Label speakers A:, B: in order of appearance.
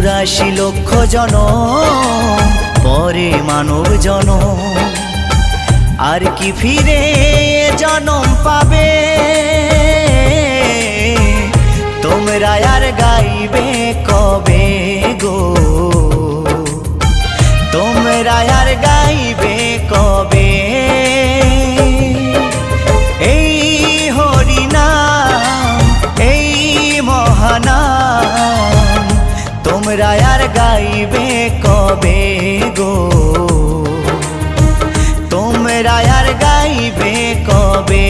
A: ৮৪ লক্ষ জনম পরে মানব জনম, আর কি ফিরে জনম পাবে? তোমরা আর গাইবে কবে গো? তোমরা আর গাইবে কবে? এই হরিনাম, এই মহানাম, তোমরা আর গাইবে কবে গো? তোমরা আর গাইবে কবে?